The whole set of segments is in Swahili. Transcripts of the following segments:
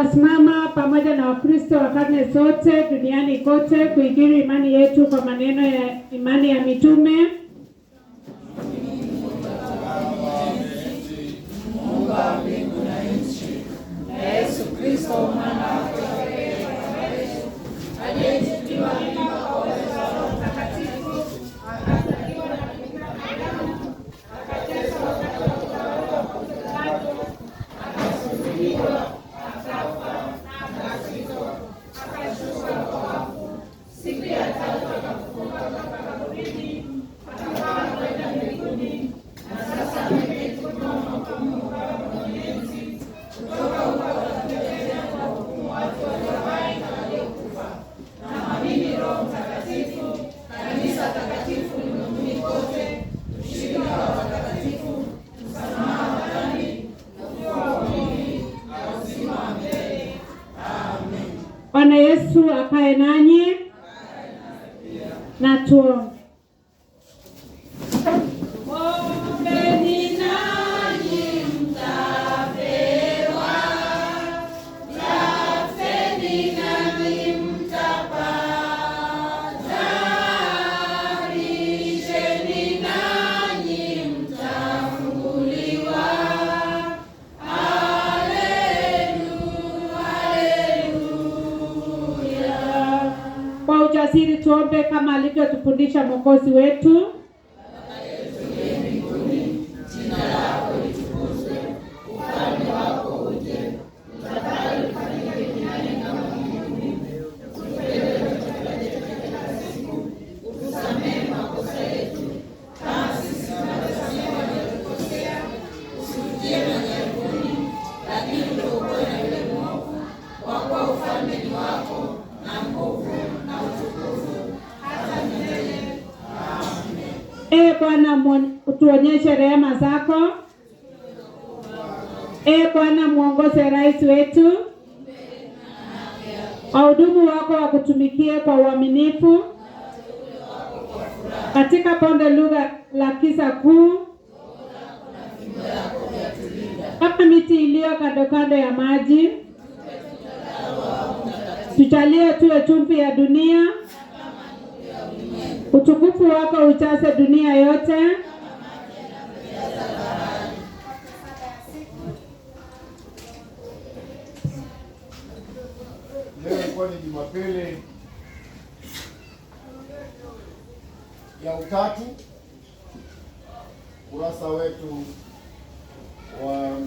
Tusimama pamoja na Wakristo wa karne zote duniani kote kuikiri imani yetu kwa maneno ya imani ya mitume. Mungu wa mbingu na nchi, na Yesu Kristo mwana wake pekee aliyejitiwa mimba kwa uwezo wa Roho Mtakatifu, akazaliwa na Bikira Mariamu, akateswa wakati wa utawala wa Poncio Pilato, akasulubiwa, akafa, akazikwa, akashuka kwa wafu, siku ya tatu akafufuka kutoka kaburini, akapaa kwenda mbinguni, na sasa ameketi mkono wa kuume wa Baba Mwenyezi. Kutoka huko atakuja kuwahukumu watu walio hai na waliokufa. Naamini Roho Mtakatifu, kanisa takatifu ulimwenguni kote, ushirika wa watakatifu, msamaha wa dhambi, ufufuo wa mwili na uzima wa milele. Amen. Bwana Yesu akae nanyi. Na tuombe. Ujasiri tuombe kama alivyotufundisha Mwokozi wetu. Jina lako litukuzwe, ufalme wako uje, utakalo lifanyike duniani kama mbinguni. Utupe chakula chetu kila siku, utusamehe makosa yetu kama sisi tunavyosamehe waliotukosea, usitie majaribuni, lakini utuokoe na yule mwovu, kwa kuwa ufalme ni wako na nguvu na utukufu hata milele. Amen. Bwana utuonyeshe rehema zako. Bwana muongoze rais wetu, wahudumu wako wakutumikie kwa uaminifu katika bonde lugha la kisa kuu, kama miti iliyo kando kando ya maji. Tujalie tuwe chumvi ya dunia, utukufu wako ujaze dunia yote. Leo ilikuwa ni Jumapili ya utatu, kurasa wetu wa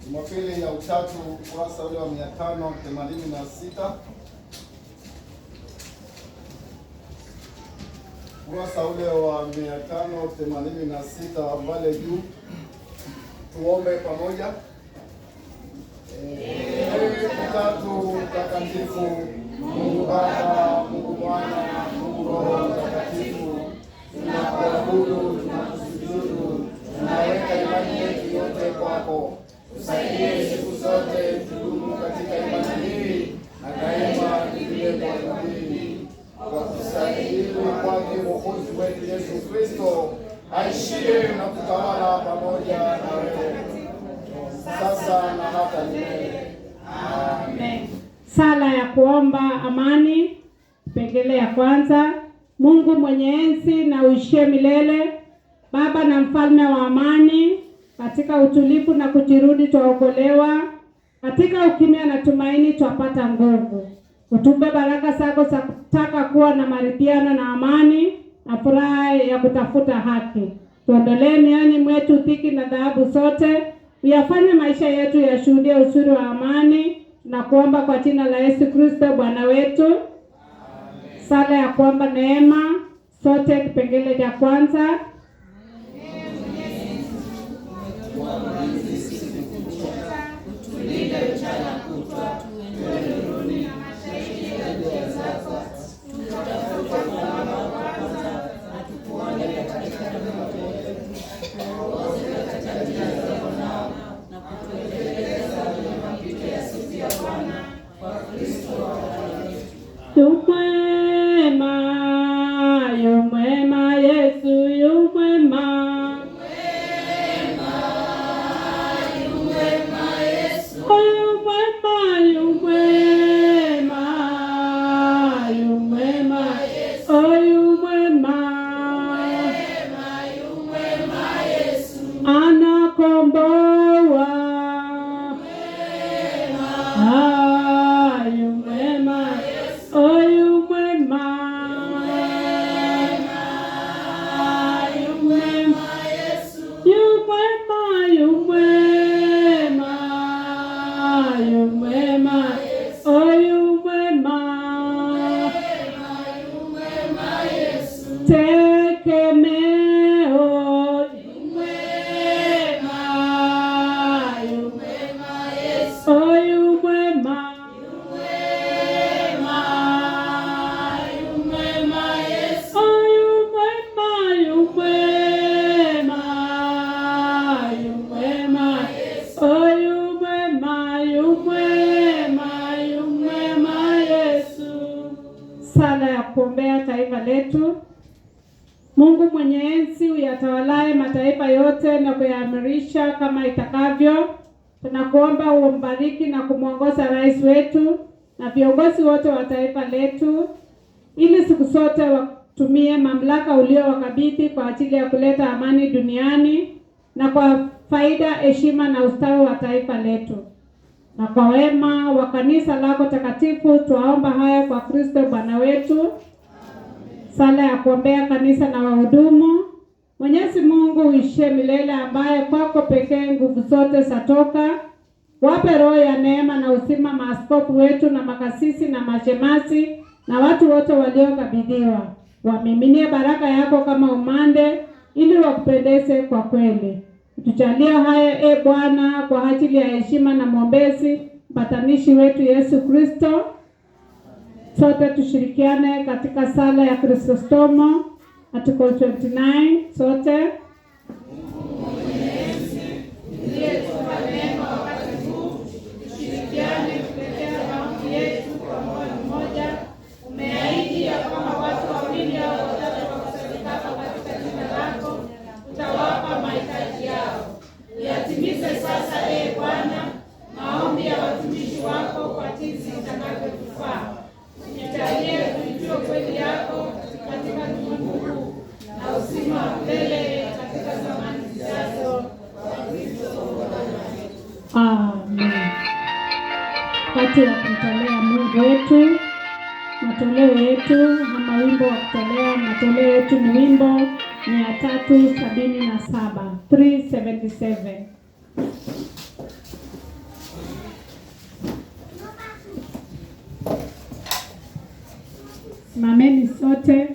Jumapili ya utatu, kurasa ule wa 586, kurasa ule wa 586 pale juu. Tuombe pamoja. Utatu Mtakatifu, Mungu Baba, Mungu Mwana, Mungu Roho Mtakatifu, tunakuabudu, tunakusujudu, tunaweka imani yetu yote kwako. Tusaidie siku zote tudumu katika imani hii na daima tulie kwa bidii, kwa kusaidiwa kwake Mwokozi wetu Yesu Kristo, aishie na kutawala pamoja na wewe sasa na hata milele. Amen. Sala ya kuomba amani. Pengele ya kwanza. Mungu mwenye enzi na uishie milele, Baba na mfalme wa amani, katika utulivu na kujirudi twaokolewa, katika ukimya na tumaini twapata nguvu. Utupe baraka zako za kutaka kuwa na maridhiano na amani na furaha ya kutafuta haki. Tuondolee mioyoni mwetu dhiki na dhahabu zote, uyafanye maisha yetu yashuhudie uzuri wa amani, na kuomba kwa jina la Yesu Kristo Bwana wetu. Amen. Sala ya kuomba neema. Sote kipengele cha kwanza. Tulinde mchana kutwa, tuwe nuruni na mashahidi ya njia zako, tutafute mwanga wa kwanza na tukuone katika ndoto yetu. Tuongoze katika njia zako nao na kutuelekeza wema. Mungu mwenye enzi uyatawalaye mataifa yote na kuyaamirisha kama itakavyo, tunakuomba umbariki na kumwongoza rais wetu na viongozi wote wa taifa letu, ili siku zote watumie mamlaka uliowakabidhi kwa ajili ya kuleta amani duniani na kwa faida, heshima na ustawi wa taifa letu. Na kwa wema wa kanisa lako takatifu tuwaomba haya kwa Kristo Bwana wetu. Amen. Sala ya kuombea kanisa na wahudumu. Mwenyezi Mungu uishie milele, ambaye kwako pekee nguvu zote zatoka, wape roho ya neema na uzima maaskofu wetu na makasisi na mashemasi na watu wote waliokabidhiwa. Wamiminie baraka yako kama umande, ili wakupendeze kwa kweli. Tujalie haya Bwana, kwa ajili ya heshima na mwombezi mpatanishi wetu Yesu Kristo. Sote tushirikiane katika sala ya Kristostomo, Article 29. Sote. Yatimize sasa Bwana maombi ya watumishi wako kwa jinsi itakavyotufaa. Tujalie tujue kweli yako katika ulimwengu huu na uzima wa milele katika zamani zijazo. Amen. Wakati wa kumtolea Mungu wetu matoleo yetu, ama wimbo wa kutolea matoleo yetu ni wimbo 377, 377. Simameni sote.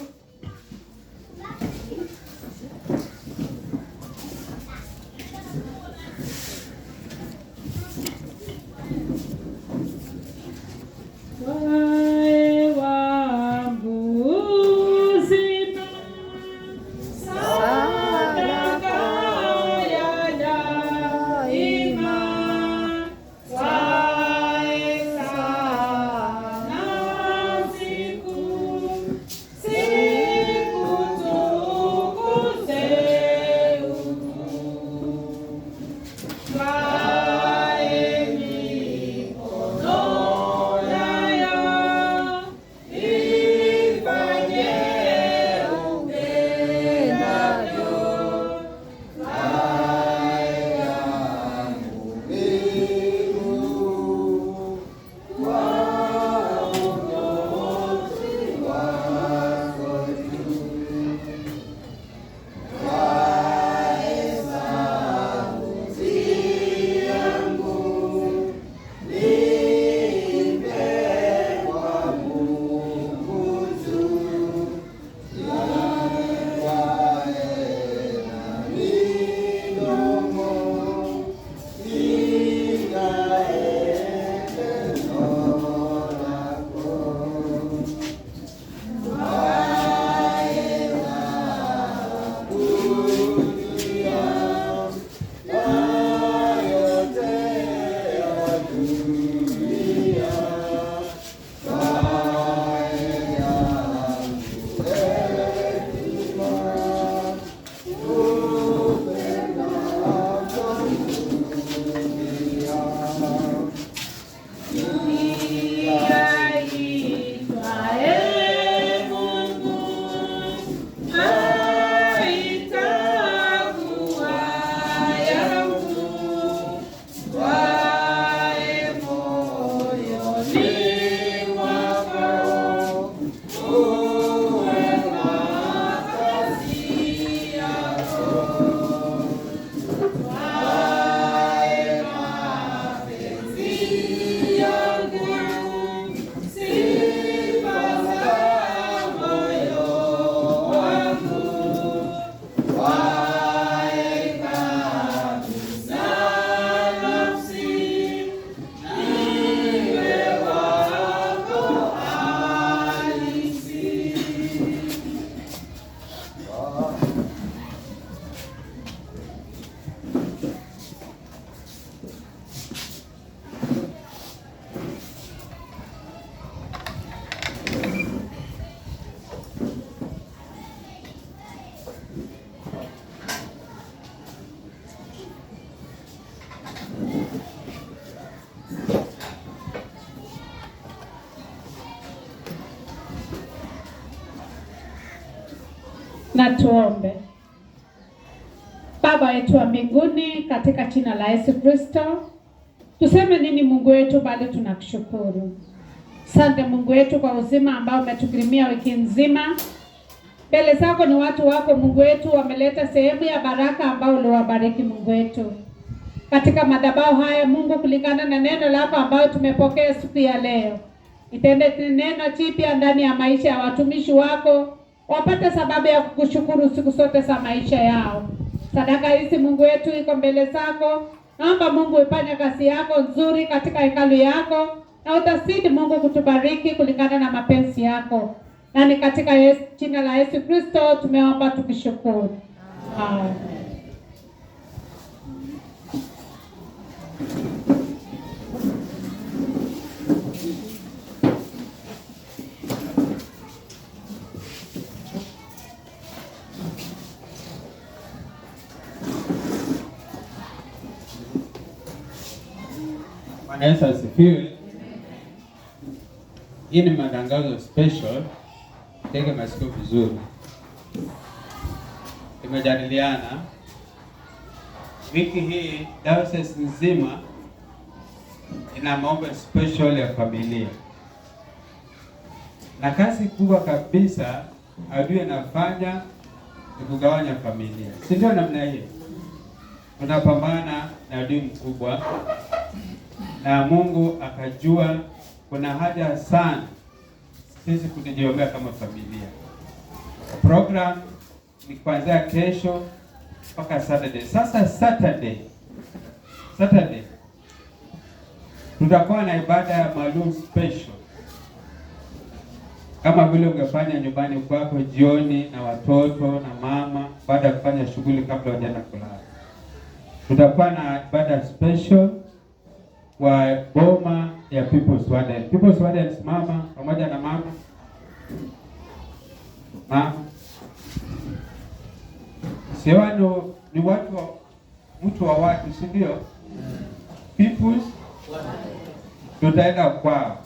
Na tuombe. Baba yetu wa mbinguni, katika jina la Yesu Kristo, tuseme nini Mungu wetu, bali tunakushukuru. Asante Mungu wetu kwa uzima ambao umetukirimia wiki nzima. Mbele zako ni watu wako Mungu wetu, wameleta sehemu ya baraka ambao uliwabariki Mungu wetu. Katika madhabahu haya Mungu, kulingana na neno lako ambao tumepokea siku ya leo, itende neno jipya ndani ya maisha ya watumishi wako, wapate sababu ya kukushukuru siku zote za maisha yao. Sadaka hizi Mungu wetu iko mbele zako. Naomba Mungu ufanye kazi yako nzuri katika hekalu yako, na utazidi Mungu kutubariki kulingana na mapenzi yako. Na ni katika jina la Yesu Kristo tumeomba tukishukuru. Amen. Bwana Yesu asifiwe. Hii ni matangazo special. Tega masikio vizuri. Tumejadiliana wiki hii diocese nzima ina maombi special ya familia. Na kazi kubwa kabisa adui anafanya ni kugawanya familia. Si ndio namna hii? Tunapambana na adui mkubwa. Na Mungu akajua kuna haja sana sisi kujiombea kama familia. Program ni kuanzia kesho mpaka Saturday. Sasa Saturday tutakuwa na ibada ya maalum special, kama vile ungefanya nyumbani kwako jioni na watoto na mama, baada ya kufanya shughuli kabla hujaenda kulala. Tutakuwa na ibada special wa boma ya People's Warden. People's Warden mama pamoja na mama siwano ni mtu wa watu, si ndio? People's tutaenda kwao.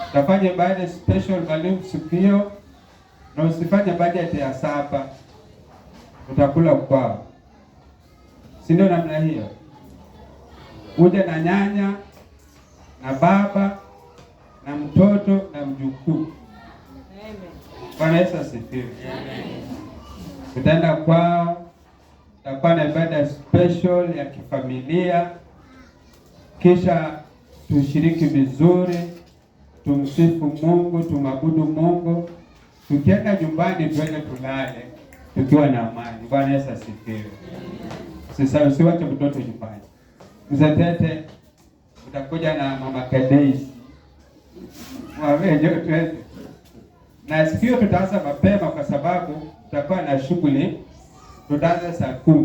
Tutafanya ibada special maalum siku hiyo, na usifanye budget ya saba. Tutakula kwao. Si ndio namna hiyo? Uje na nyanya na baba na mtoto na mjukuu. Amen. Bwana Yesu asifiwe. Amen. Tutaenda kwao, tutakuwa na ibada special ya kifamilia, kisha tushiriki vizuri, tumsifu Mungu, tumabudu Mungu. Tukienda nyumbani tuende tulale tukiwa na amani. Bwana Yesu asifiwe. Sasa usiwache mtoto nyumbani. Mzetete utakuja na mama Kadeisi. Na siku hiyo tutaanza mapema kwa sababu tutakuwa na shughuli. Tutaanza saa 10.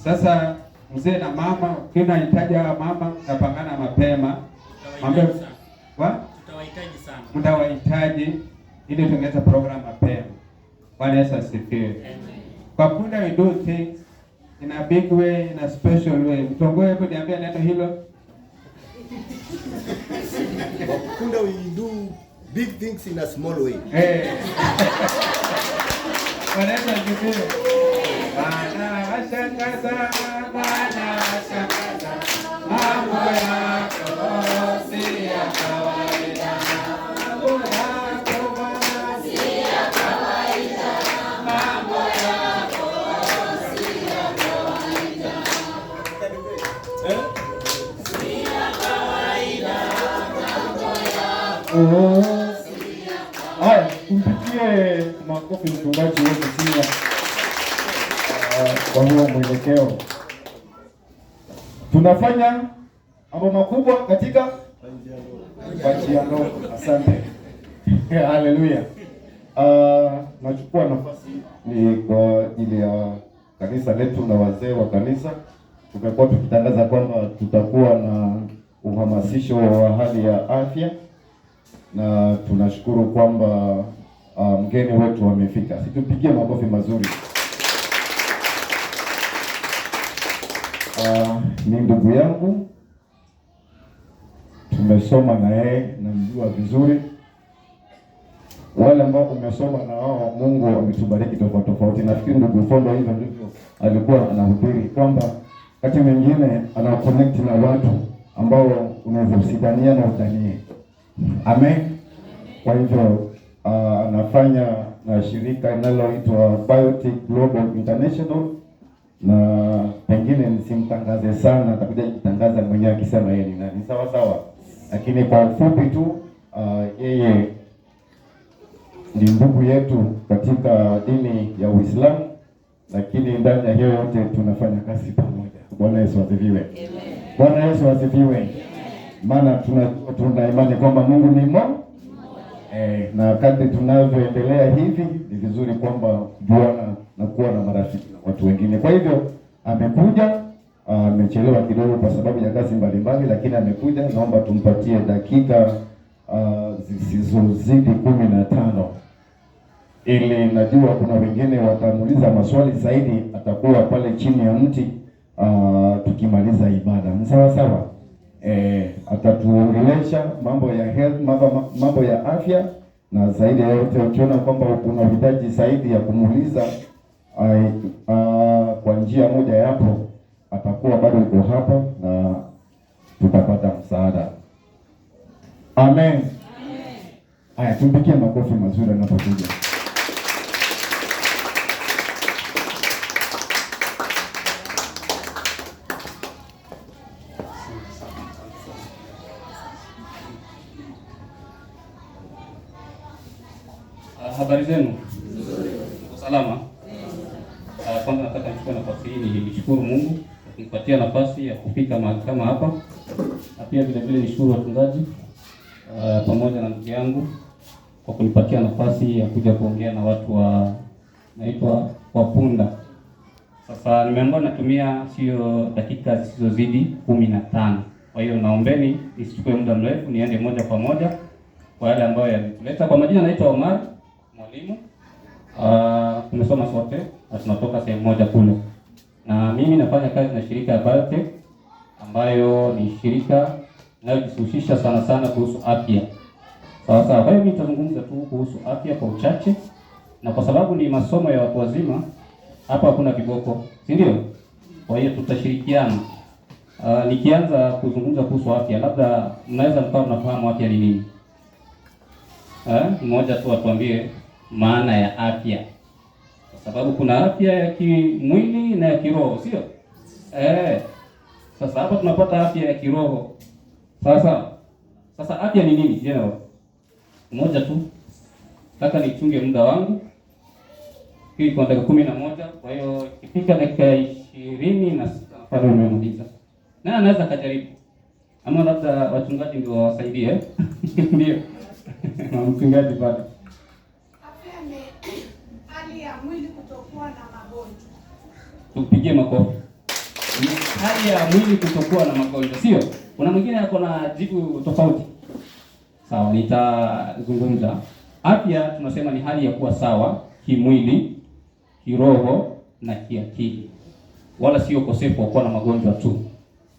Sasa mzee na mama, kina hitaji hawa mama napangana mapema. Mambo tutawahitaji sana. Mtawahitaji ili tungeze program mapema. Bwana Yesu asifiwe. Kwa Punda we do things in a big way, in a special way. Mtongoe hebu niambia neno hilo. Kwa Punda we do big things in a small way. Bwana Yesu asifiwe. Bwana washangaza, Bwana washangaza. Mambo yako si ya kawaida. Mambo yako si ya kawaida. Mambo yako si ya kawaida. Si ya kawaida. Mambo yako si ya kawaida. Haya, kumpigie makofi mchungaji wetu pia kwa huo mwelekeo. Tunafanya mambo makubwa katika njia ndogo. Asante. Haleluya. Nachukua nafasi ni kwa ajili ya kanisa letu na wazee wa kanisa. Tumekuwa tukitangaza kwamba tutakuwa na uhamasisho wa hali ya afya, na tunashukuru kwamba mgeni wetu wamefika. Situpigie makofi mazuri. Ni ndugu yangu, tumesoma na yeye, namjua vizuri. wale ambao umesoma na wao Mungu ametubariki tofauti tofauti. Nafikiri ndugu Fondo hivyo ndivyo alikuwa anahubiri kwamba wakati mwingine ana connect na watu ambao unaweza usidania na udanie. Amen. Kwa hivyo anafanya na shirika linaloitwa Biotech Global International, na pengine nisimtangaze sana, atakuja kutangaza mwenyewe akisema yeye ni nani. Sawa sawa. Lakini kwa ufupi tu yeye ni ndugu yetu katika dini ya Uislamu, lakini ndani ya hiyo yote tunafanya kazi pamoja. Bwana Yesu asifiwe. Bwana Yesu asifiwe. Maana tuna imani kwamba Mungu ni mmoja. Na kadri tunavyoendelea hivi ni vizuri kwamba kujuana na kuwa na marafiki na watu wengine. Kwa hivyo amekuja, amechelewa kidogo kwa sababu ya kazi mbalimbali, lakini amekuja. Naomba tumpatie dakika zisizozidi 15 ili najua kuna wengine watamuuliza maswali zaidi. Atakuwa pale chini ya mti tukimaliza ibada. Sawa sawa. Atatuongelesha mambo ya health, mambo ya afya, na zaidi ya yote ukiona kwamba kuna uhitaji zaidi ya kumuuliza kwa njia moja yapo, atakuwa bado yuko hapa na tutapata msaada. Amen. Haya, tumpigie makofi mazuri anapokuja. Habari zenu? Uko salama? Kwanza nataka nichukue nafasi hii nishukuru Mungu kwa kunipatia nafasi ya kufika mahali kama hapa, na pia vile vile nishukuru wachungaji pamoja na ndugu yangu kwa kunipatia nafasi ya kuja kuongea na watu naitwa Wapunda. Sasa nimeambiwa natumia sio dakika zisizozidi 15. Kwa hiyo naombeni nisichukue muda mrefu, niende moja kwa moja kwa yale ambayo yalituleta. Kwa majina naitwa Omar, mwalimu. Tumesoma sote na tunatoka sehemu moja kule. Na mimi nafanya kazi na shirika ya Biotech ambayo ni shirika linalojihusisha sana sana kuhusu afya. Sawa sawa. Kwa hiyo mimi nitazungumza tu kuhusu afya kwa uchache, na kwa sababu ni masomo ya watu wazima, hapa hakuna viboko, si ndio? Kwa hiyo tutashirikiana. Nikianza kuzungumza kuhusu afya, labda mnaweza mkawa mnafahamu afya ni nini? Mmoja tu atuambie maana ya afya, kwa sababu kuna afya ya kimwili na ya kiroho, sio? Sasa hapa tunapata afya ya kiroho. Sasa afya ni nini? General. Mmoja tu. Nataka nichunge muda wangu. Hii kwa dakika 11, kwa hiyo ikifika dakika 20 na pale umemaliza. Na anaweza kujaribu. Ama labda wachungaji ndio wasaidie. Ndio. Na mchungaji bado. Afya ni hali ya mwili kutokuwa na magonjwa. Tupigie makofi. Ni hali ya mwili kutokuwa na magonjwa, sio? Kuna mwingine ako na jibu tofauti. Sawa, nitazungumza. Afya tunasema ni hali ya kuwa sawa kimwili, kiroho na kiakili. Wala sio ukosefu wa kuwa na magonjwa tu.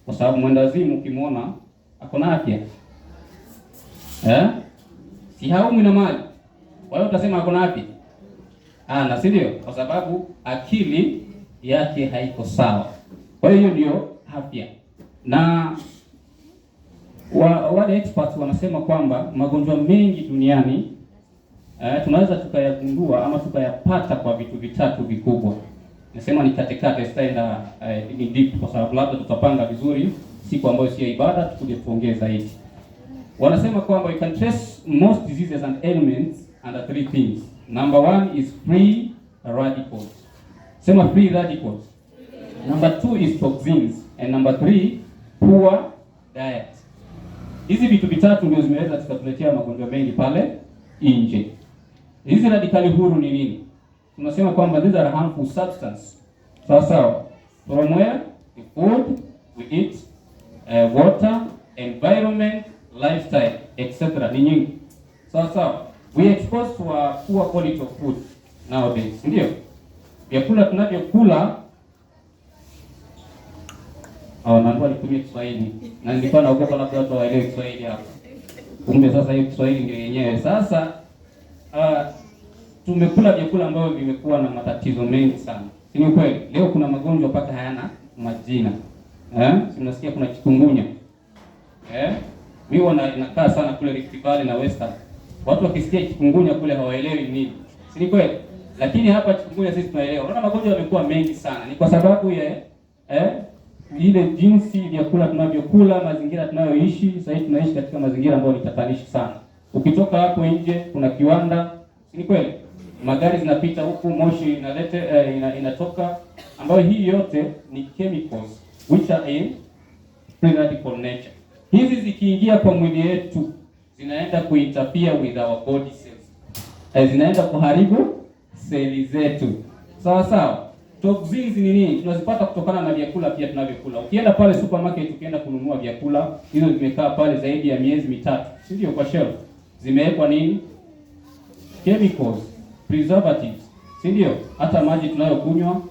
Kwa sababu mwendazimu ukimwona ako na afya. Si haumwi na mali. Kwa hiyo utasema ako na afya. Na si ndio? Kwa sababu akili yake haiko sawa. Kwa hiyo ndio afya. Na wale experts wanasema kwamba magonjwa mengi duniani tunaweza tukayagundua ama tukayapata kwa vitu vitatu vikubwa. Nasema ni katikati, sitaenda ni deep kwa sababu labda tutapanga vizuri siku ambayo sio ibada tukuje tuongee zaidi. Wanasema kwamba you can trace most diseases and ailments under 3 things. Number 1 is free radicals. Sema free radicals. Number 2 is toxins, and number 3 poor diet. Hizi vitu vitatu ndio zimeweza tukatuletea magonjwa mengi pale nje. Hizi radikali huru ni nini? Tunasema kwamba these are harmful substances. Sawa. From where? The food we eat, water, environment, lifestyle, etc. Ni nyingi. Sawa. We are exposed to a poor quality of food nowadays. Ndio. Vyakula tunavyokula naomba nitumie Kiswahili. Na nilikuwa naogopa labda watu waelewe Kiswahili hapa. Kumbe sasa hiyo Kiswahili ndio yenyewe. Sasa tumekula vyakula ambavyo vimekuwa na matatizo mengi sana. Si ni kweli? Leo kuna magonjwa mpaka hayana majina. Unasikia kuna chikungunya. Mimi nakaa sana kule Rift Valley na Western. Watu wakisikia chikungunya kule hawaelewi nini. Si ni kweli? Lakini hapa chikungunya sisi tunaelewa. Unaona magonjwa yamekuwa mengi sana. Ni kwa sababu ya ile jinsi vyakula tunavyokula, mazingira tunayoishi. Sasa hivi tunaishi katika mazingira ambayo ni tatanishi sana. Ukitoka hapo nje kuna kiwanda, si ni kweli? Magari zinapita huku, moshi inatoka, ambayo hii yote ni chemicals which are in free radical nature. Hizi zikiingia kwa mwili yetu zinaenda kuinterfere with our body cells. Zinaenda kuharibu seli zetu. Sawa sawa. Toxins ni nini? Tunazipata kutokana na vyakula pia tunavyokula. Ukienda pale supermarket ukienda kununua vyakula, hizo zimekaa pale zaidi ya miezi mitatu. Si ndio kwa shelf? Zimewekwa nini? Chemicals, preservatives. Si ndio? Hata maji tunayokunywa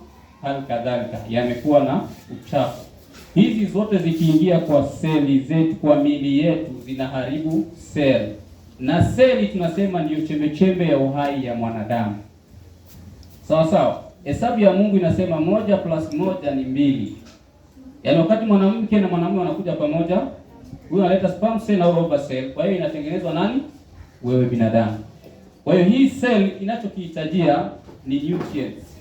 hali kadhalika yamekuwa na uchafu. Hizi zote zikiingia kwa seli zetu, kwa miili yetu, zinaharibu seli. Na seli tunasema ndio chembe ya uhai ya mwanadamu. Sawa sawa. Hesabu ya Mungu inasema 1 + 1 ni 2. Yaani wakati mwanamke na mwanamume wanakuja pamoja, huyu analeta sperm cell au ovum cell. Kwa hiyo inatengenezwa nani? Wewe binadamu. Kwa hiyo hii cell inachokihitajia ni nutrients.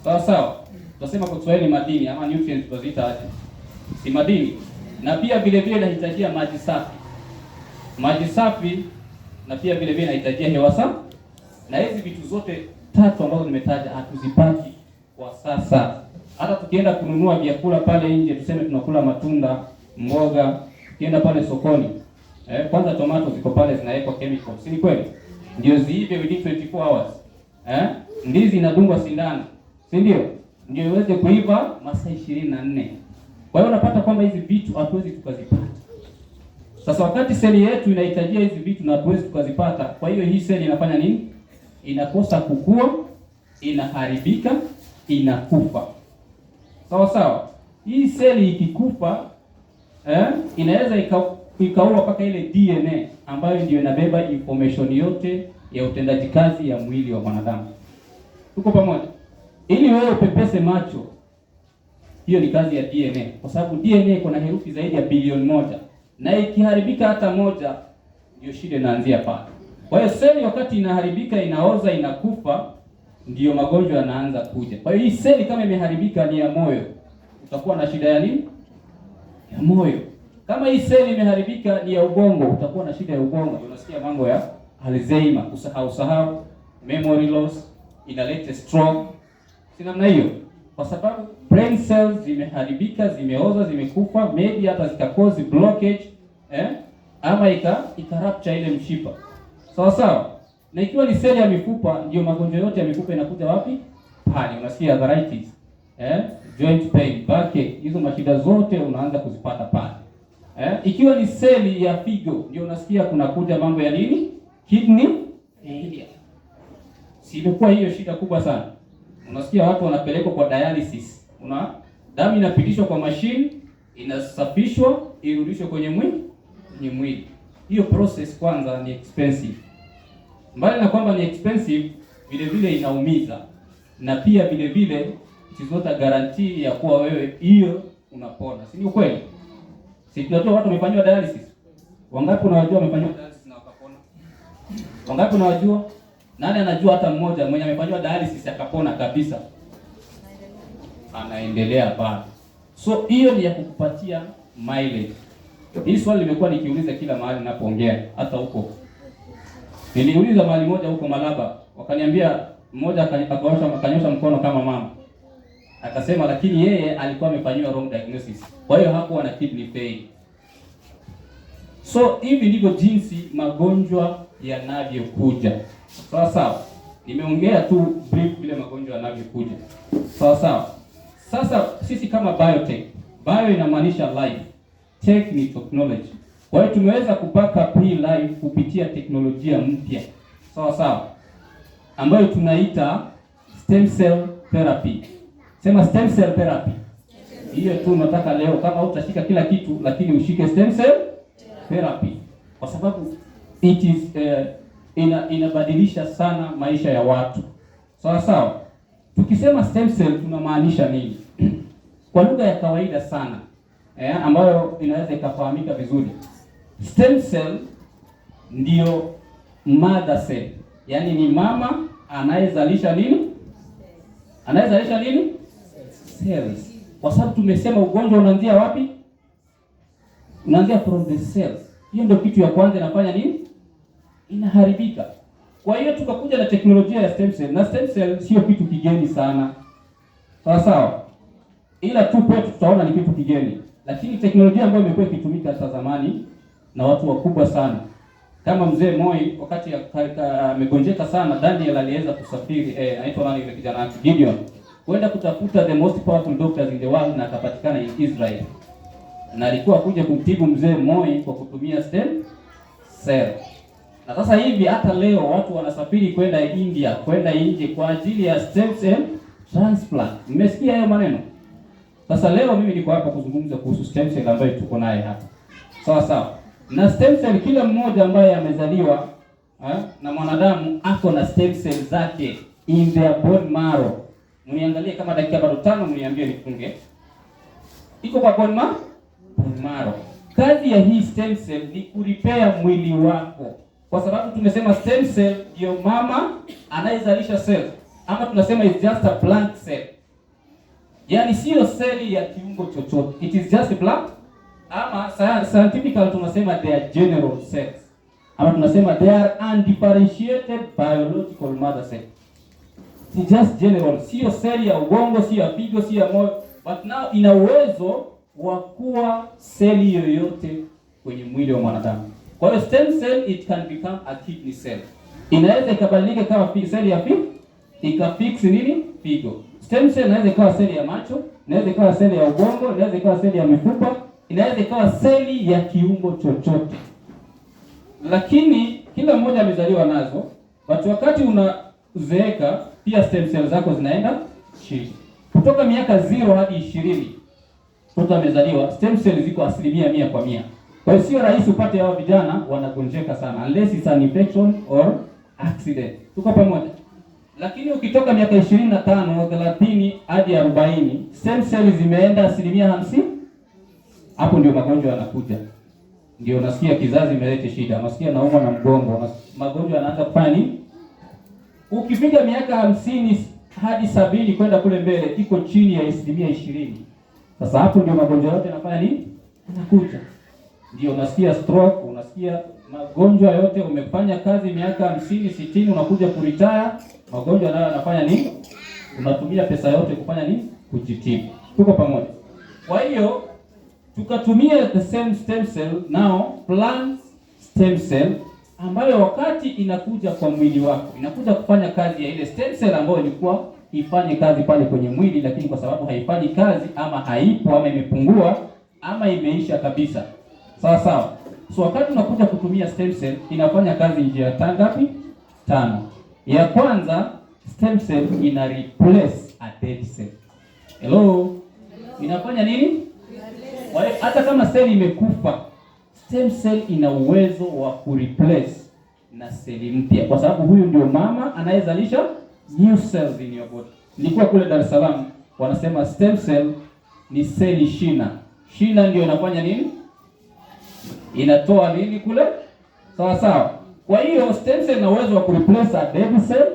Sawa sawa. Tunasema kwa Kiswahili madini ama nutrients tunaziita aje? Si madini. Na pia vile vile inahitajia maji safi. Maji safi na pia vile vile inahitajia hewa safi. Na hizi vitu zote tatu ambazo nimetaja hatuzipati kwa sasa. Hata tukienda kununua vyakula pale nje, tuseme tunakula matunda, mboga, tukienda pale sokoni. Kwanza tomato ziko pale zinawekwa chemicals. Si kweli? Ndio ziive within 24 hours. Ndizi inadungwa sindano. Si ndio? Ndio iweze kuiva masaa 24. Kwa hiyo unapata kwamba hizi vitu hatuwezi tukazipata. Sasa wakati seli yetu inahitajia hizi vitu na hatuwezi tukazipata, kwa hiyo hii seli inafanya nini? Inakosa kukua, inaharibika, inakufa. Sawa sawa. Hii seli ikikufa, inaweza ikaua mpaka ile DNA ambayo ndio inabeba information yote ya utendaji kazi ya mwili wa mwanadamu. Tuko pamoja? Ili wewe upepese macho, hiyo ni kazi ya DNA, kwa sababu DNA iko na herufi zaidi ya bilioni 1. Na ikiharibika hata moja, ndio shida inaanzia pale. Kwa hiyo seli wakati inaharibika, inaoza, inakufa, ndio magonjwa yanaanza kuja. Kwa hiyo hii seli kama imeharibika ni ya moyo, utakuwa na shida ya nini? Ya moyo. Kama hii seli imeharibika ni ya ubongo, utakuwa na shida ya ubongo. Unasikia mambo ya Alzheimer, kusahau, memory loss, inaleta stroke. Si namna hiyo. Kwa sababu brain cells zimeharibika, zimeoza, zimekufa, maybe hata zikakozi blockage, ama ikarupture ile mshipa. Sawa sawa. Na ikiwa ni seli ya mifupa, ndio magonjwa yote ya mifupa inakuja wapi? Pale. Unasikia arthritis, joint pain, backache, hizo mashida zote unaanza kuzipata pale. Ikiwa ni seli ya figo, ndio unasikia kunakuja mambo ya nini? Kidney failure. Si imekuwa hiyo shida kubwa sana. Unasikia watu wanapelekwa kwa dialysis. Damu inapitishwa kwa machine, inasafishwa, irudishwe kwenye mwili. Hiyo process kwanza ni expensive. Mbali na kwamba ni expensive, vile vile inaumiza. Na pia vile vile it is not a guarantee ya kuwa wewe hiyo unapona. Si ni ukweli? Si tunatoa watu wamefanywa dialysis. Wangapi unawajua wamefanywa dialysis na wakapona? Wangapi unawajua? Nani anajua hata mmoja mwenye amefanywa dialysis akapona kabisa? Anaendelea bado. So hiyo ni ya kukupatia mileage. Hii swali limekuwa nikiuliza kila mahali ninapoongea, hata huko. Niliuliza mahali moja huko Malaba, wakaniambia mmoja akanyosha mkono kama mama. Akasema lakini yeye alikuwa amefanywa wrong diagnosis. Kwa hiyo hakuwa na kidney failure. So hivi ndivyo jinsi magonjwa yanavyokuja. Sawa sawa. Nimeongea tu brief vile magonjwa yanavyokuja. Sawa sawa. Sasa sisi kama biotech, bio inamaanisha life, tech ni technology. Kwa hiyo tumeweza kubackup hii life kupitia teknolojia mpya. Sawa sawa. Ambayo tunaita stem cell therapy. Sema stem cell therapy. Hiyo tu nataka leo, kama utashika kila kitu lakini ushike stem cell therapy. Kwa sababu inabadilisha sana maisha ya watu. Sawa sawa. Tukisema stem cell tunamaanisha nini? Kwa lugha ya kawaida sana, ambayo inaweza ikafahamika vizuri. Stem cell ndio mother cell. Yaani ni mama anayezalisha nini? Anayezalisha nini? Cells. Kwa sababu tumesema ugonjwa unaanzia wapi? Unaanzia from the cells. Hiyo ndio kitu ya kwanza inafanya nini? Inaharibika. Kwa hiyo tukakuja na teknolojia ya stem cell. Na stem cell sio kitu kigeni sana. Sawa sawa. Ila tu kwetu tutaona ni kitu kigeni. Lakini teknolojia ambayo imekuwa ikitumika hata zamani na watu wakubwa sana. Kama mzee Moi wakati amegonjeka sana, Daniel aliweza kusafiri, anaitwa nani yule kijana Gideon, kwenda kutafuta the most powerful doctors in the world, na akapatikana in Israel. Na alikuwa kuja kumtibu mzee Moi kwa kutumia stem cell. Na sasa hivi hata leo watu wanasafiri kwenda India, kwenda nje kwa ajili ya stem cell transplant. Mmesikia hayo maneno? Sasa leo mimi niko hapa kuzungumza kuhusu stem cell ambayo tuko naye hapa. Sawa sawa. Na stem cell, kila mmoja ambaye amezaliwa na mwanadamu ako na stem cell zake in their bone marrow. Mniangalie kama dakika bado 5, mniambie nifunge. Iko kwa bone marrow. Kazi ya hii stem cell ni kurepair mwili wako. Kwa sababu tumesema stem cell ndio mama anayezalisha cell. Ama tunasema it's just a blank cell. Yaani sio seli ya kiungo chochote. It is just a blank. Ama scientifically tunasema they are general cells. Ama tunasema they are undifferentiated biological mother cell. It's just general. Sio seli ya ubongo, sio ya figo, sio ya moyo, but now ina uwezo wa kuwa seli yoyote kwenye mwili wa mwanadamu. Kwa hiyo stem cell it can become a kidney cell. Inaweza ikabadilika kama seli ya figo, ikafix nini? Figo. Stem cell inaweza ikawa seli ya macho, inaweza ikawa seli ya ubongo, inaweza ikawa seli ya mifupa, inaweza ikawa seli ya kiungo chochote. Lakini kila mmoja amezaliwa nazo, watu wakati unazeeka pia stem cell zako zinaenda chini. Kutoka miaka 0 hadi 20 mtoto amezaliwa, stem cell ziko 100%. Kwa hiyo sio rahisi upate hao vijana wanagonjeka sana unless it's an infection or accident. Tuko pamoja? Lakini ukitoka miaka 25, 30 hadi 40, stem cell zimeenda 50%. Hapo ndio magonjwa yanakuja. Ndio unasikia kizazi imeleta shida, unasikia naumwa na mgongo, magonjwa yanaanza kufanya nini? Ukifika miaka 50 hadi 70 kwenda kule mbele, iko chini ya 20%. Sasa hapo ndio magonjwa yote yanafanya nini? Yanakuja. Ndio unasikia stroke, unasikia magonjwa yote. Umefanya kazi miaka 50, 60, unakuja kuretire, magonjwa nayo yanafanya nini? Unatumia pesa yote kufanya nini? Kujitibu. Tuko pamoja? Kwa hiyo tukatumia the same stem cell, now plant stem cell, ambayo wakati inakuja kwa mwili wako inakuja kufanya kazi ya ile stem cell ambayo ilikuwa ifanye kazi pale kwenye mwili, lakini kwa sababu haifanyi kazi ama haipo ama imepungua ama imeisha kabisa. Sawa sawa. So wakati unakuja kutumia stem cell inafanya kazi njia ngapi? 5. Ya kwanza, stem cell ina replace a dead cell. Hello? Inafanya nini? Hata kama seli imekufa, stem cell ina uwezo wa kureplace na seli mpya, kwa sababu huyu ndio mama anayezalisha new cells in your body. Nilikuwa kule Dar es Salaam, wanasema stem cell ni seli shina. Shina ndio inafanya nini? Inatoa nini kule? Sawa sawa. Kwa hiyo stem cell ina uwezo wa kureplace a dead cell.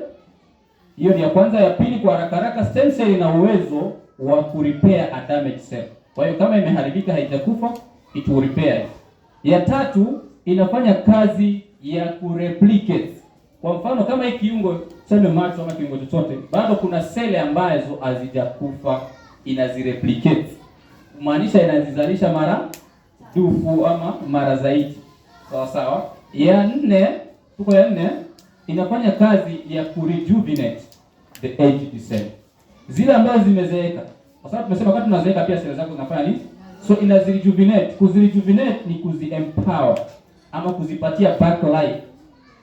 Hiyo ni ya kwanza. Ya pili, kwa haraka haraka, stem cell ina uwezo wa kurepair a damaged cell. Kwa hiyo kama imeharibika haijakufa, it will repair. Ya tatu, inafanya kazi ya kureplicate. Kwa mfano kama hii kiungo, sema macho ama kiungo chochote, bado kuna seli ambazo hazijakufa, inazireplicate. Kumaanisha inazizalisha mara dufu ama mara zaidi. Sawa sawa. Ya nne, tuko ya nne, inafanya kazi ya kurejuvenate the aged cell. Zile ambazo zimezeeka. Kwa sababu tumesema wakati tunazeeka pia seli zako zinafanya nini? So inazirejuvenate. Kuzirejuvenate ni kuziempower ama kuzipatia back life.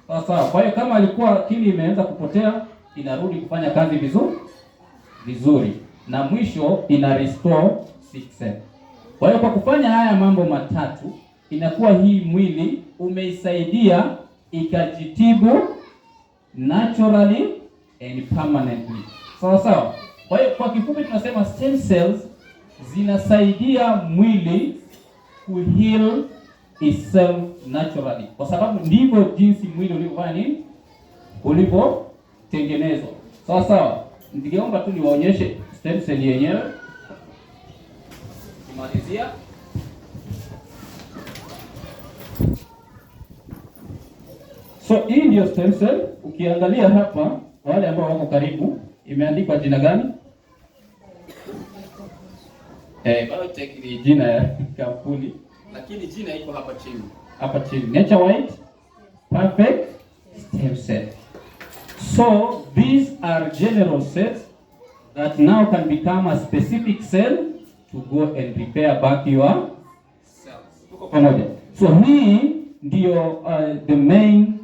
Sawa sawa. Kwa hiyo kama alikuwa akili imeanza kupotea, inarudi kufanya kazi vizuri. Na mwisho ina restore sick cell. Kwa hiyo kwa kufanya haya mambo matatu, inakuwa hii mwili umeisaidia ikajitibu naturally and permanently. Sawa sawa. Kwa hiyo kwa kifupi tunasema stem cells zinasaidia mwili kuheal itself naturally, kwa sababu ndivyo jinsi mwili ulivyofanya nini, ulivyotengenezwa. Sawa sawa. Ningeomba tu niwaonyeshe stem cell yenyewe. Kimalizia so hii ndio stem cell. Ukiangalia hapa, wale ambao wako karibu, imeandikwa jina gani? Biotech ni jina ya kampuni, lakini jina iko hapa chini. Hapa chini, Nature White Perfect Stem Cell. So these are general cells that now can become a specific cell to go and repair back your cells. Tuko pamoja? So hii ndio the main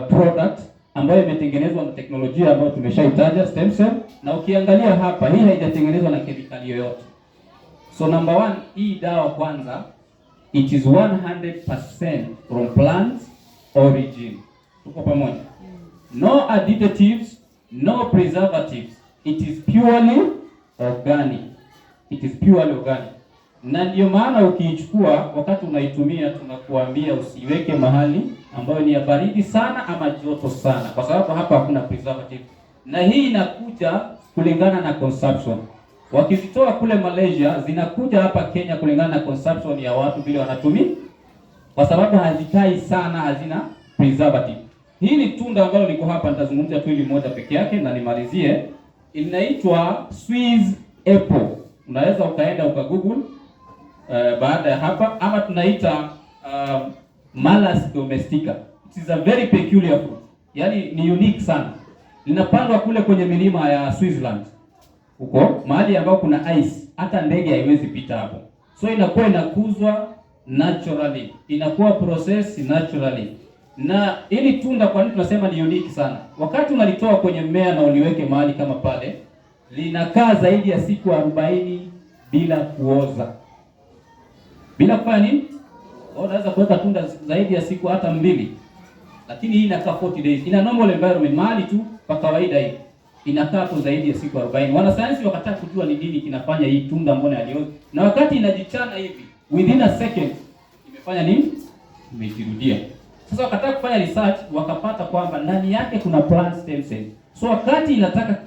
product ambayo imetengenezwa na teknolojia ambayo tumeshaitaja, stem cell. Na ukiangalia hapa, hii haijatengenezwa na kemikali yoyote. So number one, hii dawa kwanza, it is 100% from plant origin. Tuko pamoja? No additives, no preservatives. It is purely organic. It is purely organic. Na ndio maana ukiichukua wakati unaitumia, tunakuambia usiweke mahali ambayo ni ya baridi sana ama joto sana, kwa sababu hapa hakuna preservative. Na hii inakuja kulingana na consumption. Wakizitoa kule Malaysia, zinakuja hapa Kenya kulingana na consumption ya watu vile wanatumia, kwa sababu hazikai sana, hazina preservative. Hii ni tunda ambalo liko hapa, nitazungumzia tu ile moja peke yake na nimalizie. Inaitwa Swiss apple. Unaweza ukaenda ukagoogle baada ya hapa, ama tunaita Malus domestica. It is a very peculiar fruit. Yaani ni unique sana. Linapandwa kule kwenye milima ya Switzerland. Huko mahali ambao kuna ice, hata ndege haiwezi pita hapo. So inakuwa inakuzwa naturally, inakuwa process naturally. Na ili tunda kwa nini tunasema ni unique sana? Wakati unalitoa kwenye mmea na uliweke mahali kama pale, linakaa zaidi ya siku 40 bila kuoza. Bila kufanya nini? Unaweza kuweka tunda zaidi ya siku hata 2. Lakini hii inakaa 40 days. Ina normal environment, mahali tu kwa kawaida hii. Inakaa kwa zaidi ya siku 40. Wanasayansi wakataka kujua ni nini kinafanya hii tunda mbona haliozi. Na wakati inajichana hivi, within a second imefanya nini? Imejirudia. Sasa wakataka kufanya research, wakapata kwamba ndani yake kuna plant stem cell. So wakati inataka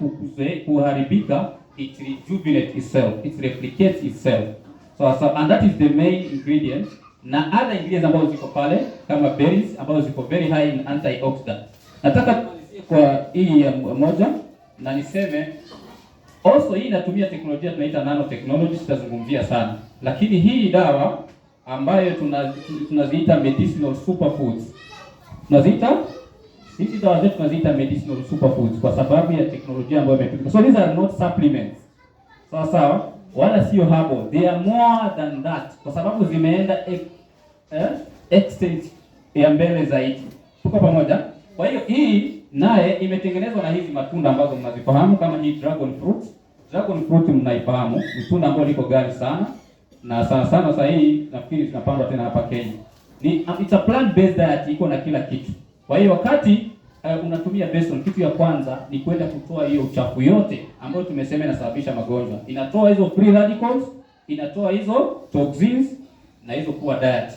kuharibika, it rejuvenates itself, it replicates itself. So and that is the main ingredient. Na other ingredients ambazo ziko pale kama berries ambazo ziko very high in antioxidant. Nataka tumalizie kwa hii ya moja na niseme also hii inatumia teknolojia tunaita nanotechnology, tutazungumzia sana. Lakini hii dawa ambayo tunaziita medicinal superfoods. Tunaziita hizi dawa zetu tunaziita medicinal superfoods kwa sababu ya teknolojia ambayo imetumika. So these are not supplements. Sawa sawa, wala sio herbal. They are more than that kwa sababu zimeenda extent ya mbele zaidi. Tuko pamoja? Kwa hiyo hii naye imetengenezwa na hizi matunda ambazo mnazifahamu kama hii dragon fruit. Dragon fruit mnaifahamu, ni tunda ambalo liko ghali sana. Na sana sana sasa hii nafikiri tunapandwa tena hapa Kenya. It's a plant based diet, iko na kila kitu. Kwa hiyo wakati unatumia Beston, kitu ya kwanza ni kwenda kutoa hiyo uchafu yote ambayo tumesema inasababisha magonjwa. Inatoa hizo free radicals, inatoa hizo toxins na hizo poor diet.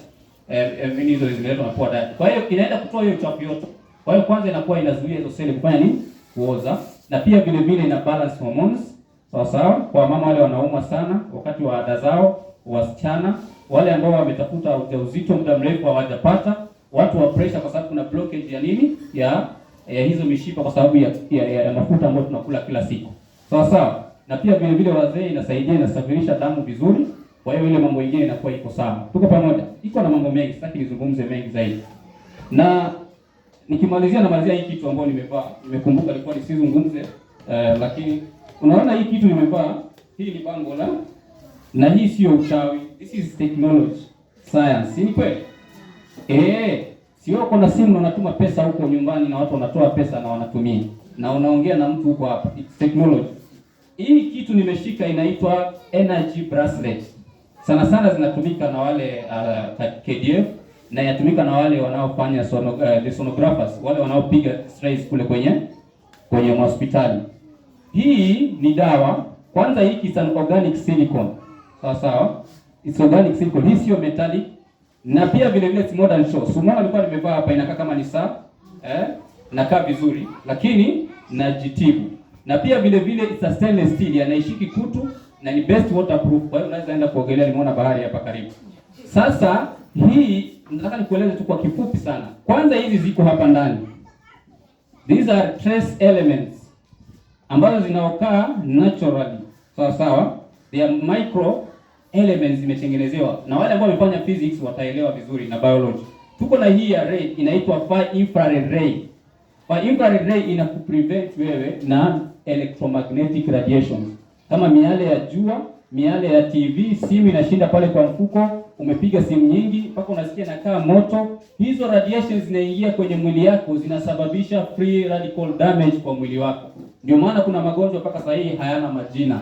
Hizo zimeletwa na poor diet. Kwa hiyo inaenda kutoa hiyo uchafu yote. Kwa hiyo kwanza inakuwa inazuia hizo seli kufanya nini? Kuoza. Na pia vile vile ina balance hormones. Sawa sawa, kwa mama wale wanauma sana wakati wa ada zao, wasichana, wale ambao wametafuta ujauzito muda mrefu hawajapata, watu wa pressure kwa sababu kuna blockage ya nini? Ya hizo mishipa kwa sababu ya mafuta ambayo tunakula kila siku. Sawa sawa. Na pia vile vile wazee inasaidia, inasafirisha damu vizuri. Kwa hiyo ile mambo mengine inakuwa iko sawa. Tuko pamoja. Iko na mambo mengi, sitaki nizungumze mengi zaidi. Na nikimalizia namalizia hii kitu ambayo nimevaa. Nimekumbuka ilikuwa nisizungumze lakini unaona hii kitu nimevaa, hii ni bango na hii sio uchawi. This is technology, science. Ni kweli? Sio kuna simu na unatuma pesa huko nyumbani na watu wanatoa pesa na wanatumia. Na unaongea na mtu huko hapa. It's technology. Hii kitu nimeshika inaitwa energy bracelet. Sana sana zinatumika na wale KDF na yatumika na wale wanaofanya the sonographers, wale wanaopiga x-rays kule kwenye hospitali. Hii ni dawa. Kwanza hiki is an organic silicone. Sawa. It's organic silicone. Hii sio metallic. Na pia vile vile modern show. Sumona alikuwa nimevaa hapa inakaa kama ni saa. Nakaa vizuri lakini najitibu. Na pia vile vile it's a stainless steel, yanaishiki kutu na ni best waterproof. Kwa hiyo unaweza enda kuogelea, nimeona bahari hapa karibu. Sasa hii nataka nikueleze tu kwa kifupi sana. Kwanza hizi ziko hapa ndani. These are trace elements ambazo zinaokaa naturally. Sawa. They are micro elements zimetengenezewa. Na wale ambao wamefanya physics wataelewa vizuri na biology. Tuko na hii ya ray inaitwa far infrared ray. Far infrared ray inakuprevent wewe na electromagnetic radiations. Kama miale ya jua, miale ya TV, simu inashinda pale kwa mfuko, umepiga simu nyingi mpaka unasikia inakaa moto, hizo radiations zinaingia kwenye mwili yako, zinasababisha free radical damage kwa mwili wako. Ndio maana kuna magonjwa mpaka sasa hii hayana majina.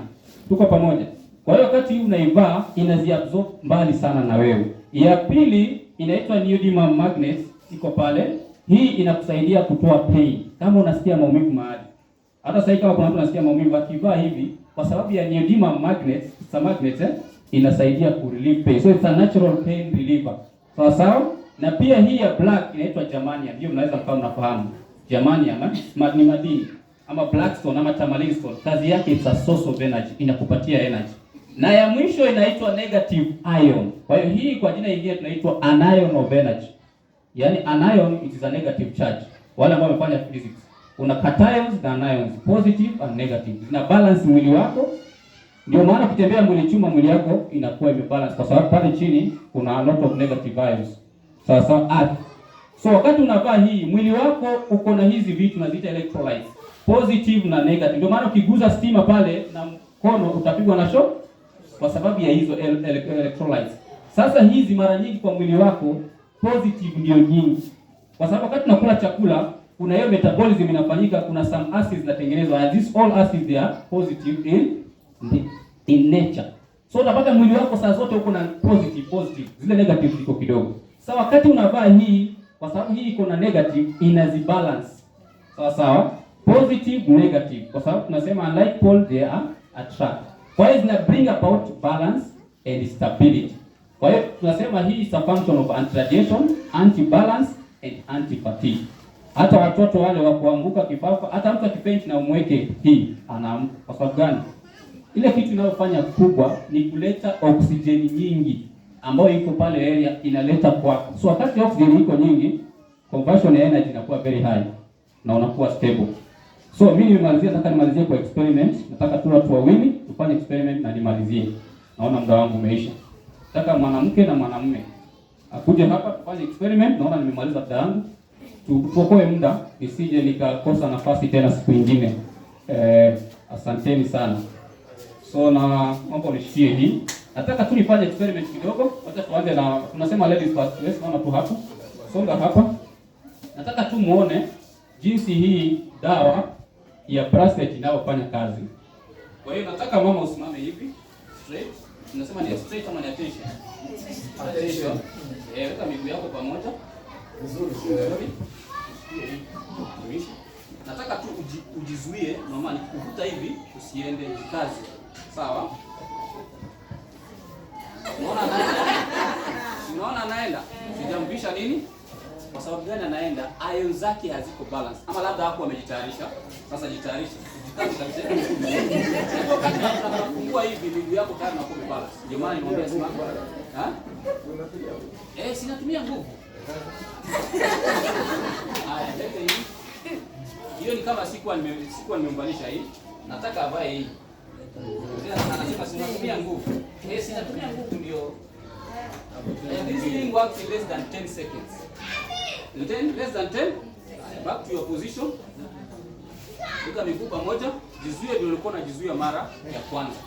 Tuko pamoja? Kwa hiyo wakati unaivaa inaziabsorb mbali sana na wewe. Ya pili inaitwa neodymium magnet, iko pale. Hii inakusaidia kutoa pain kama unasikia maumivu mahali. Hata sasa kama kuna mtu anasikia maumivu akivaa hivi, kwa sababu ya neodymium magnet, it's a magnet, inasaidia ku relieve pain. So it's a natural pain reliever. Sawa? Na pia hii ya black inaitwa germanium. Hiyo mnaweza kama mnafahamu. Germanium ni madini ama blackstone ama tourmaline stone. Kazi yake it's a source of energy, inakupatia energy. Na ya mwisho inaitwa negative ion. Kwa hiyo hii kwa jina lingine tunaitwa anion of energy. Yaani anion it is a negative charge. Wale ambao wamefanya physics. Kuna cations na anions, positive and negative. Zina balance mwili wako. Ndio maana ukitembea mwili chuma, mwili wako inakuwa imebalance kwa sababu pale chini kuna a lot of negative ions. Sawa earth. So wakati unavaa hii, mwili wako uko na hizi vitu tunaziita electrolytes, positive na negative. Ndio maana ukiguza stima pale na mkono utapigwa na shock kwa sababu ya hizo electrolytes. Sasa hizi mara nyingi kwa mwili wako positive ndio nyingi. Kwa sababu wakati unakula chakula kuna hiyo metabolism inafanyika, kuna some acids zinatengenezwa, and these all acids they are positive in nature. So unapata mwili wako saa zote uko na positive, zile negative ziko kidogo. Sasa wakati unavaa hii, kwa sababu hii iko na negative, inazibalance. Sawa? Positive, negative. Kwa sababu tunasema unlike pole they are attract. Kwa hiyo zina bring about balance and stability. Kwa hiyo tunasema hii is a function of anti-radiation, anti-balance and anti-fatigue. Hata watoto wale wa kuanguka kifafa, hata mtu akifaint na umweke hii anaamka. Kwa sababu gani? Ile kitu inayofanya kubwa ni kuleta oksijeni nyingi ambayo iko pale area, inaleta kwako. So wakati oksijeni iko nyingi, conversion energy inakuwa very high na unakuwa stable. So mimi nimemalizia, nataka nimalizie kwa experiment. Nataka tu watu wawili tufanye experiment na nimalizie. Naona muda wangu umeisha. Nataka mwanamke na mwanamume akuje hapa tufanye experiment. Naona nimemaliza muda wangu. Tuokoe muda nisije nikakosa nafasi tena siku nyingine. Asanteni sana. So na mambo nishikie hii. Nataka tu nifanye experiment kidogo. Wacha tuanze na tunasema ladies first. Yes, mama tu hapa. Songa hapa. Nataka tu muone jinsi hii dawa ya bracelet inayofanya kazi. Kwa hiyo nataka mama usimame hivi straight. Tunasema ni straight ama ni attention? Attention. Weka miguu yako pamoja. Vizuri. Nataka tu ujizuie mama, nikuvuta hivi usiende kazi. Sawa? Unaona anaenda? Sijamvisha nini? Kwa sababu gani anaenda? Ion zake haziko balance. Ama labda hapo amejitayarisha. Sasa jitayarishe. Ndio kati unafungua hivi miguu yako tayari unakuwa balance. Ndio maana nimwambia simama. Sinatumia nguvu. Haya, leta hii. Hiyo ni kama sikuwa nimeunganisha hii. Nataka avae hii. Anasema sinatumia nguvu. Sinatumia nguvu ndio. This thing works in less than 10 seconds. Less than 10. Back to your position. Weka miguu pamoja. Jizuie vile ulikuwa unajizuia mara ya kwanza.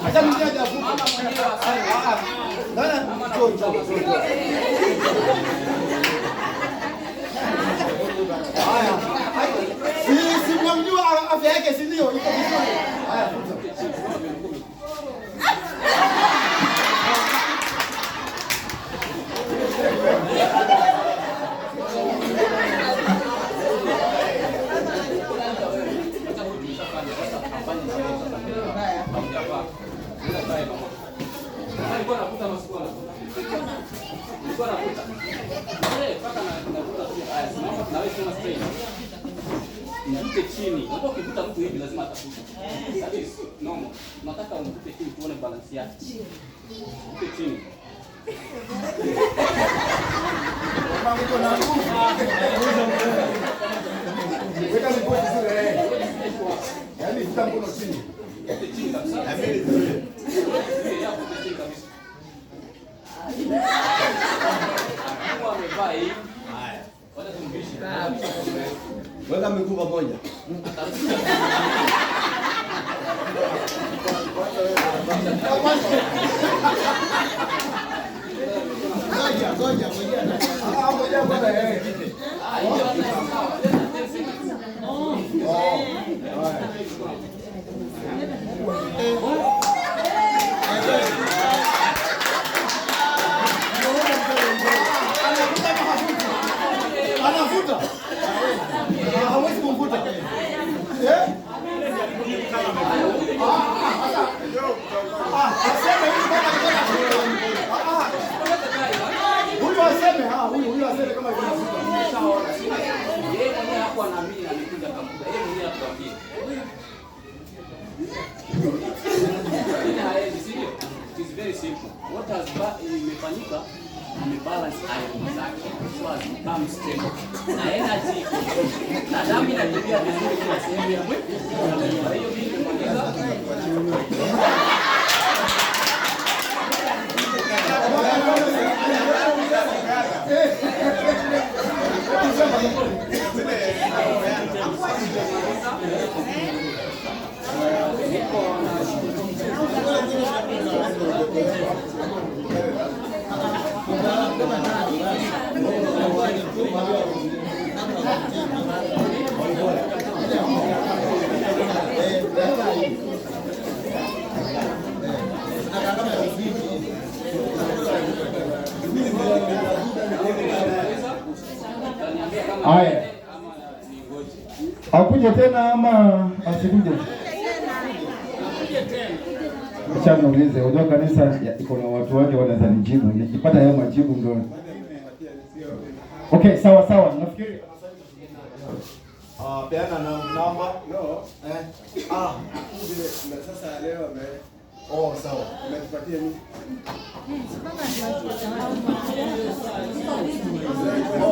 Acha mimi aje avuke. Mama mwenyewe asante. Mama haya. Si mnamjua afya yake si ndio? Iko vizuri. Haya, futa. Unataka kukuta mtu hivi lazima atakuta. That is normal. Nataka umkupe chini tuone balance yake. Mpe chini. Mama mko na nguvu. Weka mikono vizuri. Yaani futa mkono chini. Mpe chini kabisa. Amini vizuri. Hapo mpe chini kabisa. Kama amevaa hii. Haya. Wacha tumvishe. Weka miguu pamoja. Ngoja. Ngoja bwana eh. Anavuta. Hawezi kumvuta. Eh? Huyu aseme kama yeye mwenyewe hapo anaamini amekuja kamuda. Yeye mwenyewe atuambie. It is very simple. What has imefanyika imebalance iron zake. So as become stable. Na energy na damu inatembea vizuri kwa sehemu ya mwili. Kwa hiyo mimi nimemaliza. Haya. Akuje tena ama asikuje? Acha muulize, unajua kanisa iko na watu wake wanaweza nijibu. Nikipata hayo majibu ndio. Okay, sawa. Nafikiri peana namba. No. Vile sasa leo sawa. Umetupatia nini?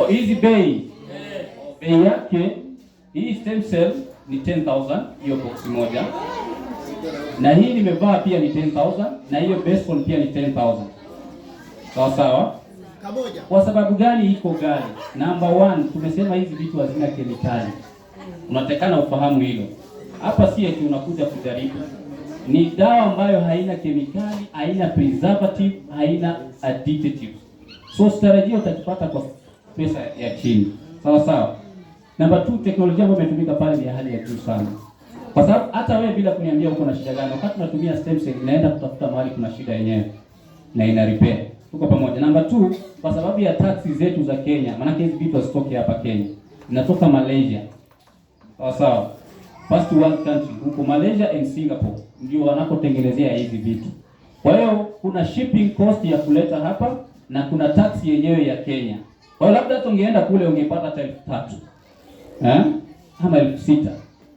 Hizi bei yake hii stem cell ni 10,000 hiyo box moja, na hii nimevaa pia ni 10,000, na hiyo baseball pia ni 10,000. Sawa. Kamoja. Kwa sababu gani iko gani? Number 1, tumesema hizi vitu hazina kemikali. Unatakana ufahamu hilo. Hapa si eti unakuja kujaribu. Ni dawa ambayo haina kemikali, haina preservative, haina additives. So starajia utakipata kwa pesa ya chini. Sawa. Number 2, teknolojia ambayo imetumika pale ni hali ya juu sana. Kwa sababu hata wewe bila kuniambia uko na shida gani, wakati tunatumia stem cell inaenda kutafuta mahali kuna shida yenyewe na ina repair. Tuko pamoja. Number 2, kwa sababu ya taxi zetu za Kenya, maana hizi vitu hazitoki hapa Kenya. Zinatoka Malaysia. Sawa. First world country huko Malaysia and Singapore ndio wanakotengenezea hizi vitu. Kwa hiyo kuna shipping cost ya kuleta hapa na kuna taxi yenyewe ya Kenya. Kwa hiyo labda tungeenda kule ungepata hata 3,000. Ama 6,000.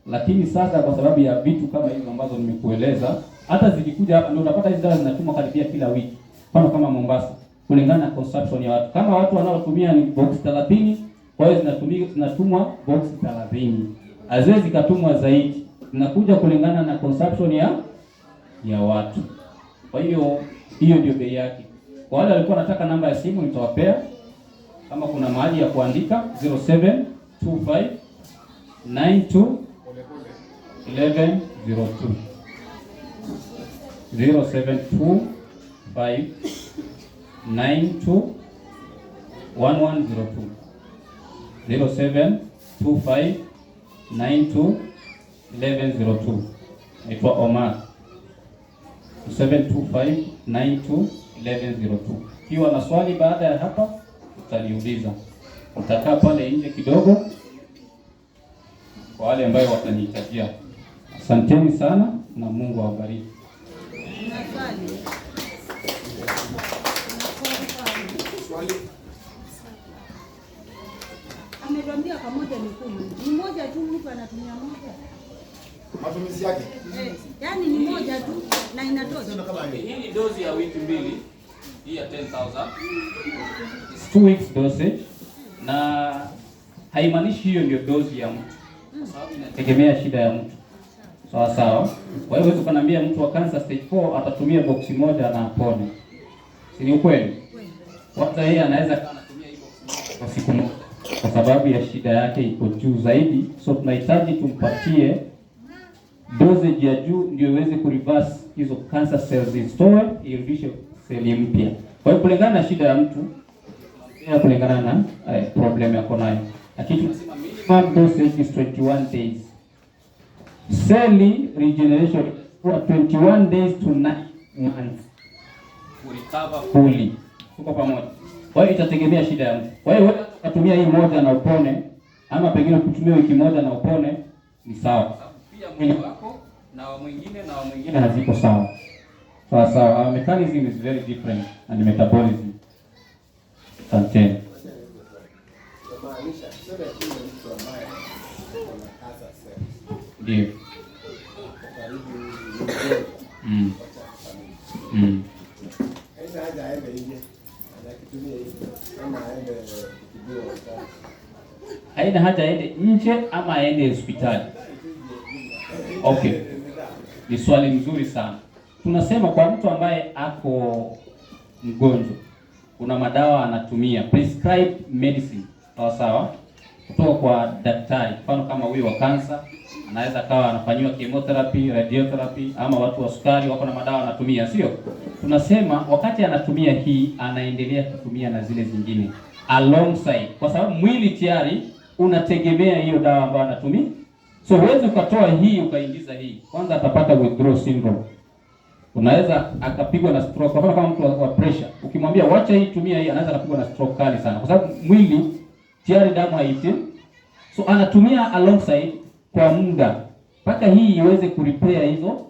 Lakini sasa kwa sababu ya vitu kama hizo ambazo nimekueleza, hata zikikuja hapa ndio unapata hizo dawa zinatumwa karibia kila wiki. Mfano kama Mombasa, kulingana na consumption ya watu. Kama watu wanaotumia ni box 30, kwa hiyo zinatumwa box 30. Haziwezi zikatumwa zaidi. Zinakuja kulingana na consumption ya watu. Kwa hiyo ndio bei yake. Kwa wale walikuwa wanataka namba ya simu nitawapea. Kama kuna mahali ya kuandika 0725 92 1102 0725 92 1102 0725 92 1102. Naitwa Omar. 0725 92 1102. Kiwa na swali baada ya hapa utaniuliza. Utakaa pale nje kidogo kwa wale ambao watanihitajia. Asanteni sana na Mungu awabariki. Ametuambia pamoja ni 10. Ni moja tu mtu anatumia moja. Matumizi yake. Yaani ni moja tu na inatosha. Hii ni dozi ya wiki 2. Hii ya 10,000. It's 2 weeks dosage. Na haimaanishi hiyo ndio dozi ya mtu. Sababu inategemea shida ya mtu. Sawa sawa. Kwa hiyo huwezi kuniambia mtu wa cancer stage 4 atatumia boksi moja na apone. Si ni ukweli? Kwanza yeye anaweza anatumia hii boksi moja kwa siku moja kwa sababu ya shida yake iko juu zaidi, so tunahitaji tumpatie dosage ya juu ndio iweze kureverse hizo cancer cells zitoe irudishe seli mpya. Kwa hiyo kulingana na shida ya mtu na kulingana na problem yako nayo. Lakini tunasema minimum dosage is 21 days. Cell regeneration for 21 days to 9 months. Recover fully. Tuko pamoja. Kwa hiyo itategemea shida ya mtu. Kwa hiyo wewe ukatumia hii moja na upone ama pengine kutumia wiki moja na upone ni sawa. Pia mwili wako na wa mwingine haziko sawa. Sawa sawa. Our mechanism is very different and metabolism. Asante. Ndio. Haina haja aende nje ama aende hospitali. Okay. Ni swali mzuri sana. Tunasema kwa mtu ambaye ako mgonjwa, kuna madawa anatumia prescribed medicine, sawa sawa, kutoka kwa daktari. Mfano kama huyu wa kansa anaweza kawa anafanywa chemotherapy, radiotherapy, ama watu wa sukari wako na madawa anatumia, sio? Tunasema wakati anatumia hii anaendelea kutumia na zile zingine alongside, kwa sababu mwili tayari unategemea hiyo dawa ambayo anatumia. So huwezi ukatoa hii ukaingiza hii. Kwanza atapata withdrawal syndrome. Unaweza akapigwa na stroke. Kwa mfano kama mtu wa pressure, ukimwambia wacha hii tumia hii, anaweza akapigwa na stroke kali sana. Kwa sababu mwili tayari damu haiti. So anatumia alongside kwa muda mpaka hii iweze kurepair hizo.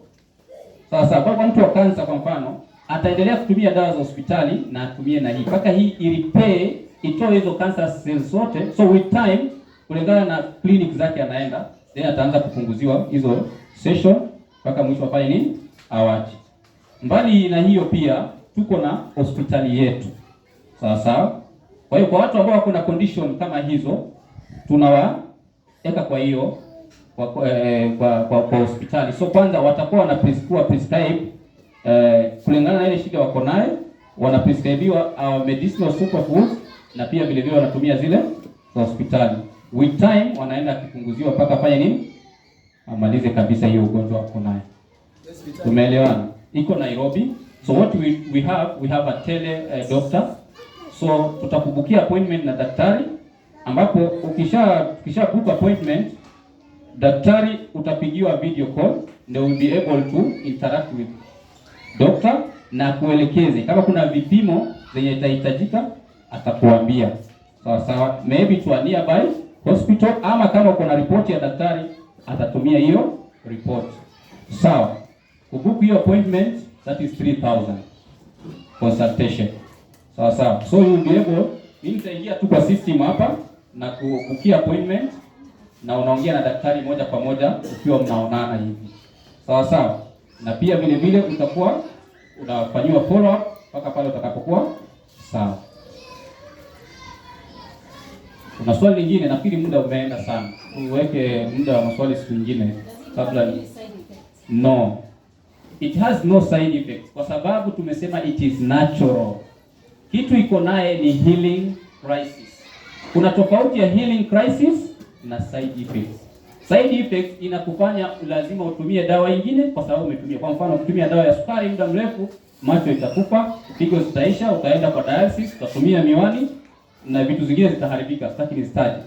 Sasa kwa mtu wa cancer kwa mfano, ataendelea kutumia dawa za hospitali na atumie na hii mpaka hii irepair, itoe hizo cancer cells zote. So with time, kulingana na clinic zake anaenda, then ataanza kupunguziwa hizo session mpaka mwisho afanye nini? Awache. Mbali na hiyo pia tuko na hospitali yetu. Sawa sawa. Kwa hiyo kwa watu ambao wako na condition kama hizo tunawaweka kwa hiyo kwa hospitali. So kwanza watakuwa na prescribe kulingana na ile shida wako nayo, wana prescribiwa medicinal superfoods na pia vile vile wanatumia zile za hospitali. With time wanaenda kupunguziwa mpaka afanye nini? Amalize kabisa hiyo ugonjwa wako nayo. Tumeelewana? Iko Nairobi. So what we have a tele doctor. So tutakubukia appointment na daktari, ambapo ukisha book appointment, daktari utapigiwa video call, ndio will be able to interact with doctor na kuelekeze kama kuna vipimo zenye itahitajika, atakuambia. Sawa sawa, maybe to a nearby hospital, ama kama kuna report ya daktari atatumia hiyo report. Sawa. Kubook hiyo appointment, that is 3,000 consultation. Sawa sawa. So you will be able, nitaingia tu kwa system hapa na kubukia appointment na unaongea na daktari moja kwa moja ukiwa mnaonana hivi. Sawa sawa. Na pia vile vile utakuwa unafanywa follow up mpaka pale utakapokuwa sawa. Kuna swali lingine, nafikiri muda umeenda sana. Uweke muda wa maswali siku nyingine kabla. No. It has no side effects kwa sababu tumesema it is natural. Kitu iko naye ni healing crisis. Kuna tofauti ya healing crisis na side effects. Side effects inakufanya lazima utumie dawa nyingine kwa sababu umetumia. Kwa mfano ukitumia dawa ya sukari muda mrefu, macho itakufa, figo zitaisha, utaenda kwa dialysis, utatumia miwani na vitu zingine zitaharibika, sitaki nistaje.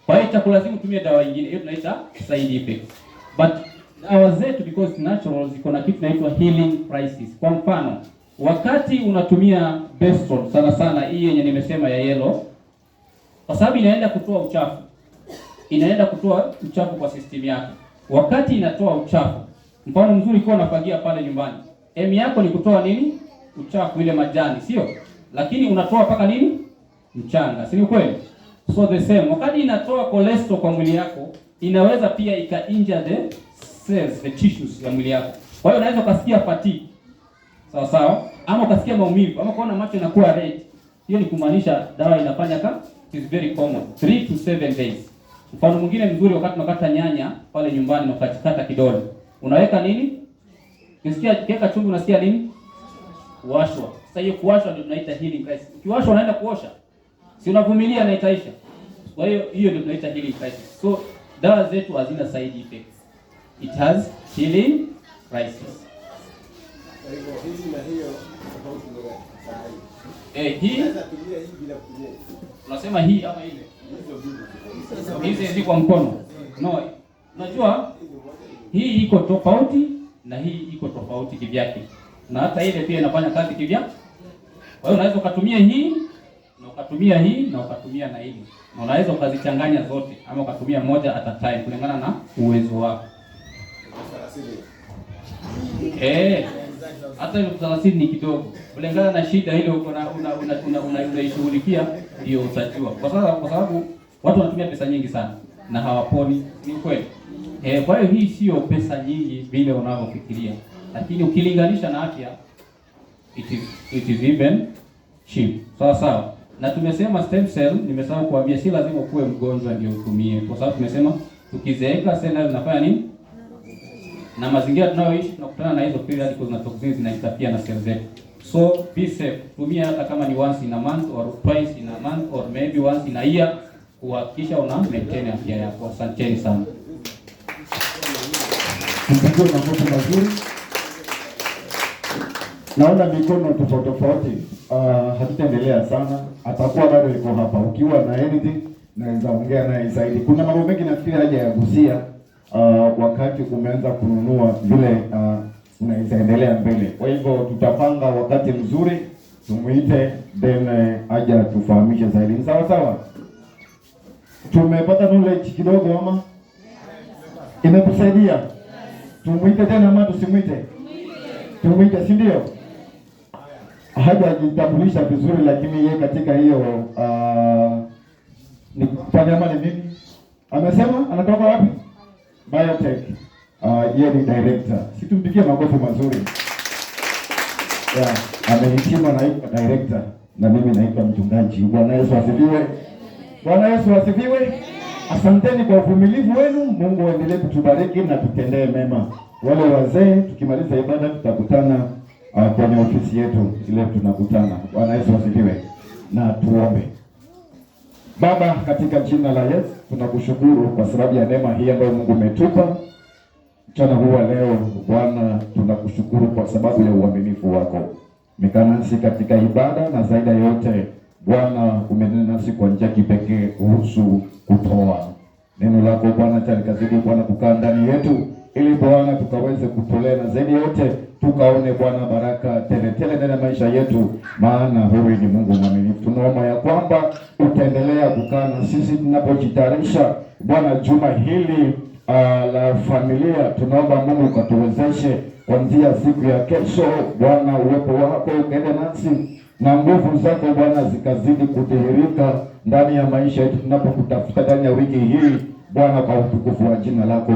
Kwa hiyo itakulazimu utumie dawa nyingine. Hiyo tunaita side effects. But dawa zetu because natural ziko na kitu inaitwa healing crisis. Kwa mfano, wakati unatumia Bestron sana sana hii yenye nimesema ya yellow, kwa sababu inaenda kutoa uchafu. Inaenda kutoa uchafu kwa system yako. Wakati inatoa uchafu, mfano mzuri kwa unafagia pale nyumbani, aim yako ni kutoa nini? Uchafu, ile majani, sio? Lakini unatoa paka nini? Mchanga, si kweli? So the same, wakati inatoa cholesterol kwa mwili yako, inaweza pia ika-injure the cells, the tissues ya mwili yako. Kwa hiyo unaweza ukasikia fatigue, sawa sawa, ama ukasikia maumivu, ama kuona macho yanakuwa red. Hiyo ni kumaanisha dawa inafanya kama, it is very common, 3 to 7 days. Mfano mwingine mzuri, wakati unakata nyanya pale nyumbani na ukakata kidole, unaweka nini? Ukisikia kiweka chumvi unasikia nini? Kuwashwa. Sasa hiyo kuwashwa ndio tunaita healing crisis. Ukiwashwa unaenda kuosha, si unavumilia na itaisha. Kwa hiyo hiyo ndio tunaita healing crisis. So dawa zetu hazina side effects, it has healing crisis. Kwa hivyo hizi na hiyo tofauti ndio Hii tumia hii bila kutumia. Unasema hii ama ile? Hizi ziko kwa mkono. No. Unajua hii iko tofauti na hii iko tofauti kivyake. Na hata ile pia inafanya kazi kivyake. Kwa hiyo unaweza ukatumia hii na ukatumia hii na ukatumia na hii. Na unaweza ukazichanganya zote ama ukatumia moja at a time kulingana na uwezo wako. Hata ile 30 ni kidogo. Kulingana na shida ile uko unaishughulikia ndio utajua. Kwa sababu watu wanatumia pesa nyingi sana na hawaponi, ni kweli. Kwa hiyo hii sio pesa nyingi vile unavyofikiria. Lakini ukilinganisha na afya, it is even cheap. Sawa. Na tumesema stem cell, nimesahau kuambia, si lazima ukuwe mgonjwa ndio utumie. Kwa sababu tumesema tukizeeka seli zinafanya nini? Na mazingira tunayoishi tunakutana na hizo free radicals na toxins zinaitapia na cells zetu. So be safe. Tumia hata kama ni once in a month or twice in a month or maybe once in a year, kuhakikisha una maintain afya yako. Asanteni sana. Mpigo na mambo mazuri. Naona mikono tofauti. Hatutaendelea sana. Atakuwa bado yuko hapa. Ukiwa na anything naweza ongea naye zaidi. Kuna mambo mengi nafikiri haja ya gusia wakati umeanza kununua vile unaweza endelea mbele. Kwa hivyo tutapanga wakati mzuri tumuite, then aja tufahamishe zaidi. Sawa. Tumepata knowledge kidogo ama imekusaidia? Tumuite tena ama tusimuite? Tumuite, si ndio? Hajajitambulisha vizuri, lakini yeye katika hiyo ni kufanya mali nini? Amesema anatoka wapi? Biotech. Yeye ni director. Situmpigie makofi mazuri. Amehitimu na director na mimi naitwa mchungaji. Bwana Yesu asifiwe. Bwana Yesu asifiwe. Asanteni kwa uvumilivu wenu. Mungu aendelee kutubariki na tutendee mema. Wale wazee tukimaliza ibada tutakutana kwenye ofisi yetu ile tunakutana. Bwana Yesu asifiwe. Na tuombe. Baba, katika jina la Yesu tunakushukuru kwa sababu ya neema hii ambayo Mungu umetupa mchana huu leo. Bwana, tunakushukuru kwa sababu ya uaminifu wako. Umekana nasi katika ibada na zaidi yote Bwana umenena nasi kwa njia kipekee kuhusu kutoa. Neno lako Bwana talikazidi Bwana kukaa ndani yetu ili Bwana tukaweze kutolea na zaidi yote tukaone Bwana baraka tele ndani ya maisha yetu, maana wewe ni Mungu mwaminifu. Tunaomba ya kwamba utaendelea kukaa na sisi tunapojitayarisha Bwana juma hili la familia. Tunaomba Mungu ukatuwezeshe kuanzia siku ya kesho Bwana, uwepo wako ukaende nasi na nguvu zako Bwana zikazidi kudhihirika ndani ya maisha yetu tunapokutafuta ndani ya wiki hii Bwana, kwa utukufu wa jina lako.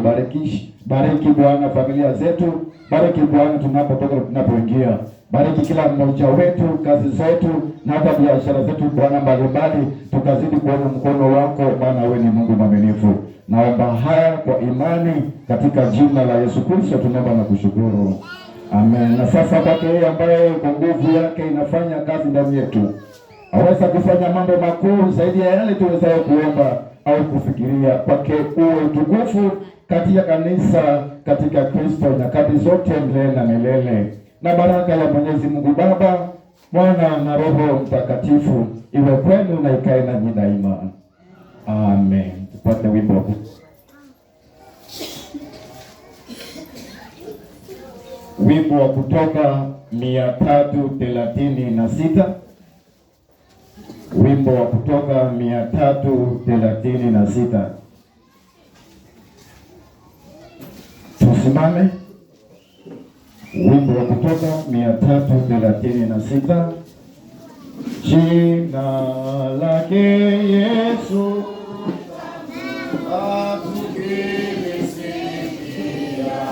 Bariki Bwana familia zetu, bariki Bwana tunapotoka na tunapoingia, bariki kila mmoja wetu, kazi zetu na hata biashara zetu Bwana mbalimbali, tukazidi kuona mkono wako Bwana. Wewe ni Mungu mwaminifu. Naomba haya kwa imani katika jina la Yesu Kristo tunaomba na kushukuru. Amen. Na sasa kwake yeye ambaye kwa nguvu yake inafanya kazi ndani yetu, aweza kufanya mambo makuu zaidi ya yale tuwezayo kuomba au kufikiria. Kwake uwe utukufu katika kanisa katika Kristo nyakati zote milele na milele. Na baraka ya Mwenyezi Mungu Baba, Mwana na Roho Mtakatifu iwe kwenu na ikae nanyi daima. Amen. Tupate wimbo. Wimbo wa Kutoka 336. Wimbo wa Kutoka 336. Tusimame. Wimbo wa Kutoka 336. Jina lake Yesu atukimisikia.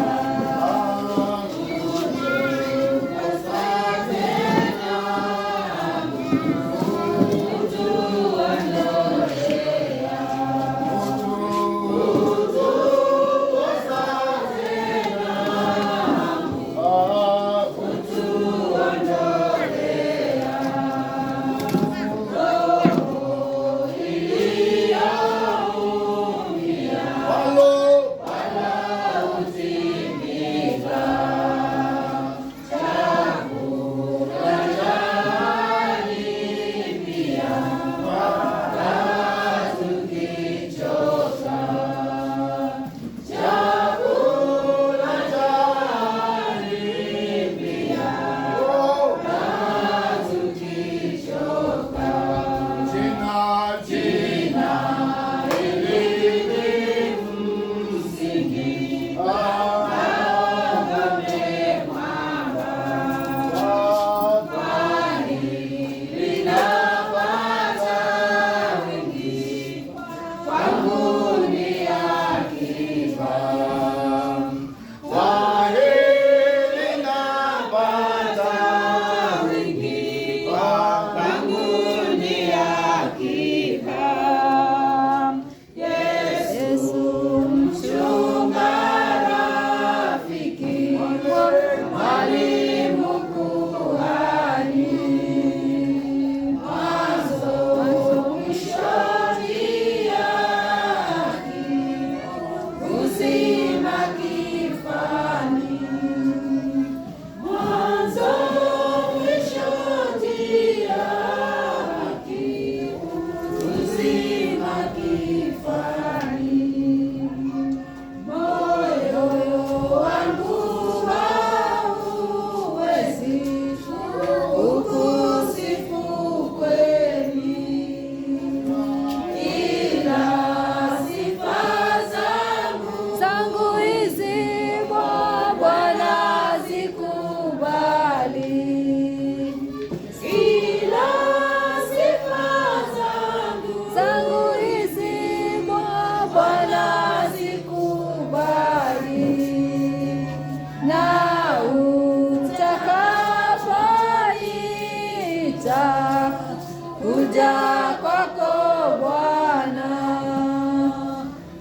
kuja kwako Bwana,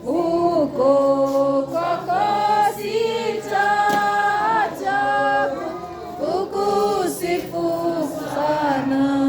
uko kwako sitaacha kukusifu sana.